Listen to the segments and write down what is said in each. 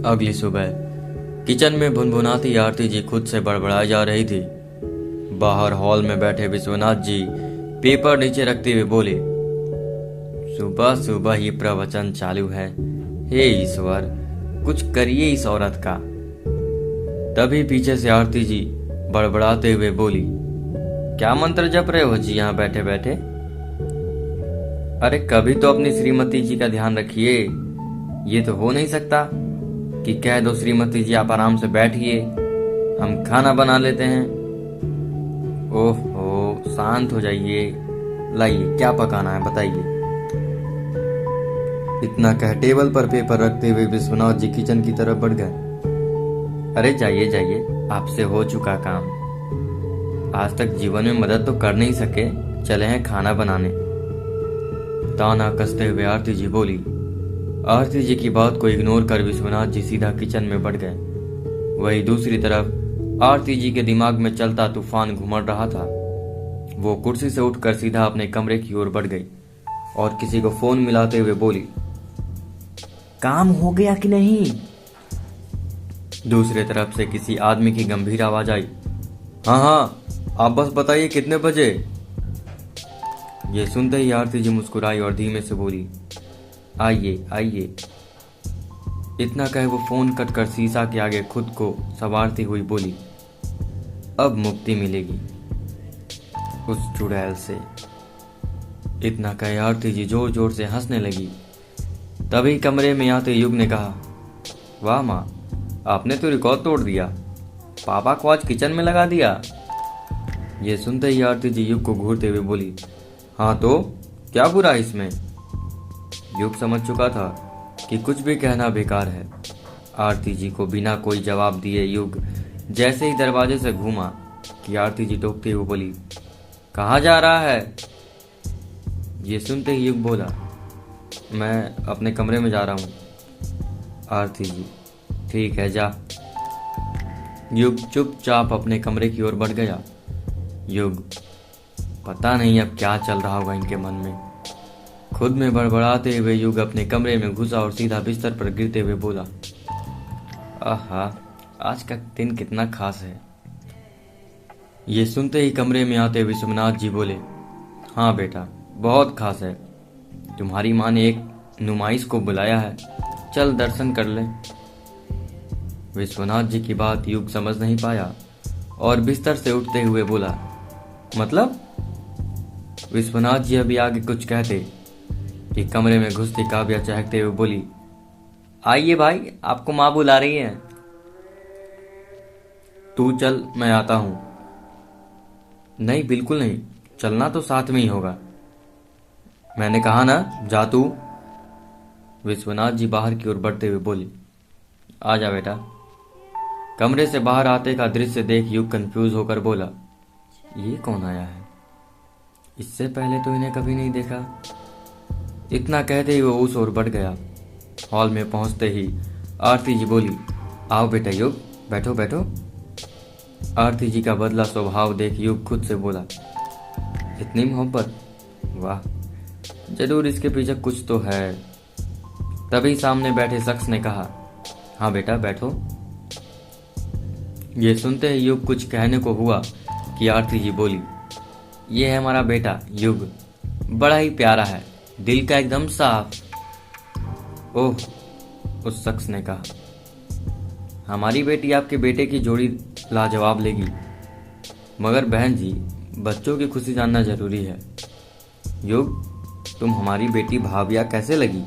अगली सुबह किचन में भुनभुनाती आरती जी खुद से बड़बड़ाई जा रही थी। बाहर हॉल में बैठे विश्वनाथ जी पेपर नीचे रखते हुए बोले, सुबह सुबह ही प्रवचन चालू है। हे ईश्वर, कुछ करिए इस औरत का। तभी पीछे से आरती जी बड़बड़ाते हुए बोली, क्या मंत्र जप रहे हो जी यहाँ बैठे बैठे? अरे कभी तो अपनी श्रीमती जी का ध्यान रखिए। ये तो हो नहीं सकता कि कह दो श्रीमती जी आप आराम से बैठिए, हम खाना बना लेते हैं। ओहो, शांत हो जाइए। लाइए क्या पकाना है बताइए। इतना कह टेबल पर पेपर रखते हुए विश्वनाथ जी किचन की तरफ बढ़ गए। अरे जाइए जाइए, आपसे हो चुका काम। आज तक जीवन में मदद तो कर नहीं सके, चले हैं खाना बनाने। ताना कसते हुए आरती जी बोली। आरती जी की बात को इग्नोर कर विश्वनाथ जी सीधा किचन में बढ़ गए। वही दूसरी तरफ आरती जी के दिमाग में चलता तूफान घुमड़ रहा था। वो कुर्सी से उठकर सीधा अपने कमरे की ओर बढ़ गई और किसी को फोन मिलाते हुए बोली, काम हो गया कि नहीं? दूसरी तरफ से किसी आदमी की गंभीर आवाज आई, हाँ हाँ, आप बस बताइए कितने बजे? ये सुनते ही आरती जी मुस्कुराई और धीमे से बोली, आइए आइए। इतना कहे वो फोन कट कर शीशा के आगे खुद को संवारती हुई बोली, अब मुक्ति मिलेगी उस चुड़ैल से। इतना कहे आरती जी जोर जोर से हंसने लगी। तभी कमरे में आते युग ने कहा, वाह माँ, आपने तो रिकॉर्ड तोड़ दिया, पापा को आज किचन में लगा दिया। ये सुनते ही आरती जी युग को घूरते हुए बोली, हाँ तो क्या बुरा इसमें? युग समझ चुका था कि कुछ भी कहना बेकार है। आरती जी को बिना कोई जवाब दिए युग जैसे ही दरवाजे से घूमा कि आरती जी टोकते हुए बोली, कहाँ जा रहा है? ये सुनते ही युग बोला, मैं अपने कमरे में जा रहा हूँ। आरती जी, ठीक है जा। युग चुपचाप अपने कमरे की ओर बढ़ गया। युग, पता नहीं अब क्या चल रहा होगा इनके मन में। खुद में बड़बड़ाते हुए युग अपने कमरे में घुसा और सीधा बिस्तर पर गिरते हुए बोला, आहा, आज का दिन कितना खास है। ये सुनते ही कमरे में आते विश्वनाथ जी बोले, हाँ बेटा, बहुत खास है। तुम्हारी माँ ने एक नुमाइश को बुलाया है, चल दर्शन कर ले। विश्वनाथ जी की बात युग समझ नहीं पाया और बिस्तर से उठते हुए बोला, मतलब? विश्वनाथ जी अभी आगे कुछ कहते कि कमरे में घुसती काव्या चहकते हुए बोली, आइए भाई, आपको माँ बुला रही है। तू चल, मैं आता हूं। नहीं, बिल्कुल नहीं, चलना तो साथ में ही होगा। मैंने कहा ना, जा तू। विश्वनाथ जी बाहर की ओर बढ़ते हुए बोले, आ जा बेटा। कमरे से बाहर आते का दृश्य देख युग कंफ्यूज होकर बोला, ये कौन आया है? इससे पहले तो इन्हें कभी नहीं देखा। इतना कहते ही वो उस ओर बढ़ गया। हॉल में पहुंचते ही आरती जी बोली, आओ बेटा युग, बैठो बैठो। आरती जी का बदला स्वभाव देख युग खुद से बोला, इतनी मोहब्बत, वाह, जरूर इसके पीछे कुछ तो है। तभी सामने बैठे शख्स ने कहा, हाँ बेटा बैठो। ये सुनते ही युग कुछ कहने को हुआ कि आरती जी बोली, ये है हमारा बेटा युग, बड़ा ही प्यारा है, दिल का एकदम साफ। ओह, उस शख्स ने कहा, हमारी बेटी आपके बेटे की जोड़ी लाजवाब लेगी, मगर बहन जी, बच्चों की खुशी जानना जरूरी है। युग, तुम हमारी बेटी भाविया कैसे लगी?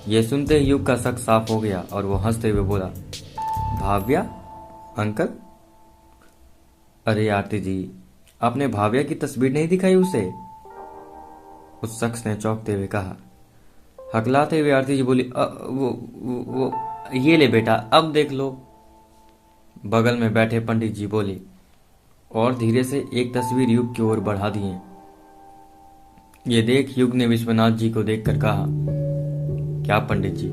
ये सुनते ही युग का शक साफ हो गया और वो हंसते हुए बोला, भाविया? अंकल? अरे आरती जी, आपने भाविया की तस्वीर नहीं दिखाई उसे? उस शख्स ने चौंकते हुए कहा। हकलाते हुए आरती जी बोली, वो ये ले बेटा, अब देख लो। बगल में बैठे पंडित जी बोले और धीरे से एक तस्वीर युग की ओर बढ़ा दिए। ये देख युग ने विश्वनाथ जी को देखकर कहा, क्या पंडित जी,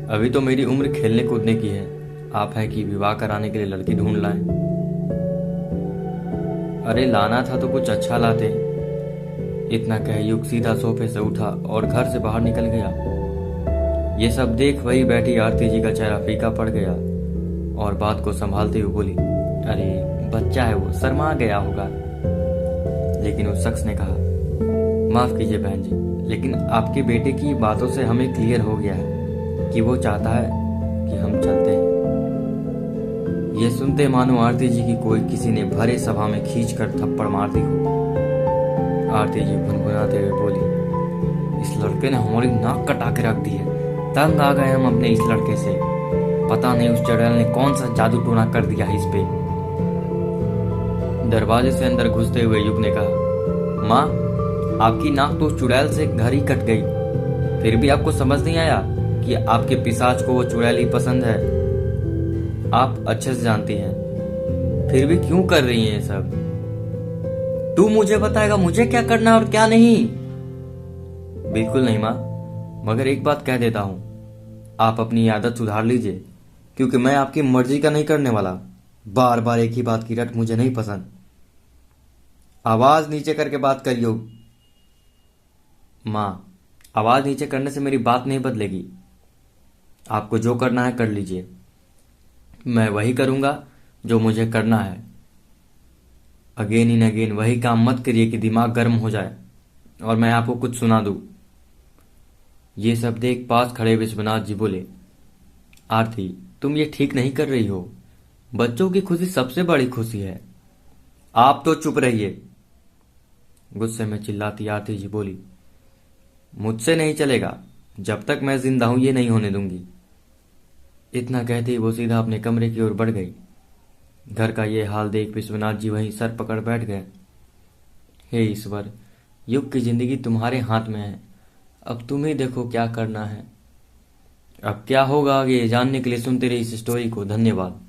अभी तो मेरी उम्र खेलने कूदने की है, आप है कि विवाह कराने के लिए लड़की ढूंढ लाएं? अरे लाना था तो कुछ अच्छा लाते। इतना कह युग सीधा सोफे से उठा और घर से बाहर निकल गया। ये सब देख वही बैठी आरती जी का चेहरा फीका पड़ गया और बात को संभालते हुए बोली, अरे बच्चा है वो, शर्मा गया होगा। लेकिन उस शख्स ने कहा, माफ कीजिए बहन जी, लेकिन आपके बेटे की बातों से हमें क्लियर हो गया है कि वो चाहता है कि हम चलते हैं। ये सुनते मानो आरती जी की कोई किसी ने भरे सभा में खींच कर थप्पड़ मार दी हो। आरती जी गुनगुनाते हुए बोली, इस लड़के ने हमारी नाक कटा के रख दी है। तंग आ गए हम अपने इस लड़के से। पता नहीं उस चुड़ैल ने कौन सा जादू टोना कर दिया है इस पे। दरवाजे से अंदर घुसते हुए युग ने कहा, माँ आपकी नाक तो उस चुड़ैल से घर ही कट गई, फिर भी आपको समझ नहीं आया कि आपके पिशाच को वो चुड़ैल ही पसंद है। आप अच्छे से जानती हैं, फिर भी क्यों कर रही हैं ये सब? तू मुझे बताएगा मुझे क्या करना और क्या नहीं? बिल्कुल नहीं माँ, मगर एक बात कह देता हूं, आप अपनी आदत सुधार लीजिए, क्योंकि मैं आपकी मर्जी का नहीं करने वाला। बार बार एक ही बात की रट मुझे नहीं पसंद। आवाज नीचे करके बात करियो। माँ, आवाज नीचे करने से मेरी बात नहीं बदलेगी। आपको जो करना है कर लीजिए, मैं वही करूंगा जो मुझे करना है। अगेन इन अगेन वही काम मत करिए कि दिमाग गर्म हो जाए और मैं आपको कुछ सुना दूं। ये सब देख पास खड़े विश्वनाथ जी बोले, आरती तुम ये ठीक नहीं कर रही हो। बच्चों की खुशी सबसे बड़ी खुशी है। आप तो चुप रहिए। गुस्से में चिल्लाती आरती जी बोली, मुझसे नहीं चलेगा, जब तक मैं जिंदा हूं ये नहीं होने दूंगी। इतना कहते ही वो सीधा अपने कमरे की ओर बढ़ गई। घर का ये हाल देख विश्वनाथ जी वहीं सर पकड़ बैठ गए। हे ईश्वर, युग की जिंदगी तुम्हारे हाथ में है, अब तुम ही देखो क्या करना है। अब क्या होगा आगे जानने के लिए सुनते रहिए इस स्टोरी को। धन्यवाद।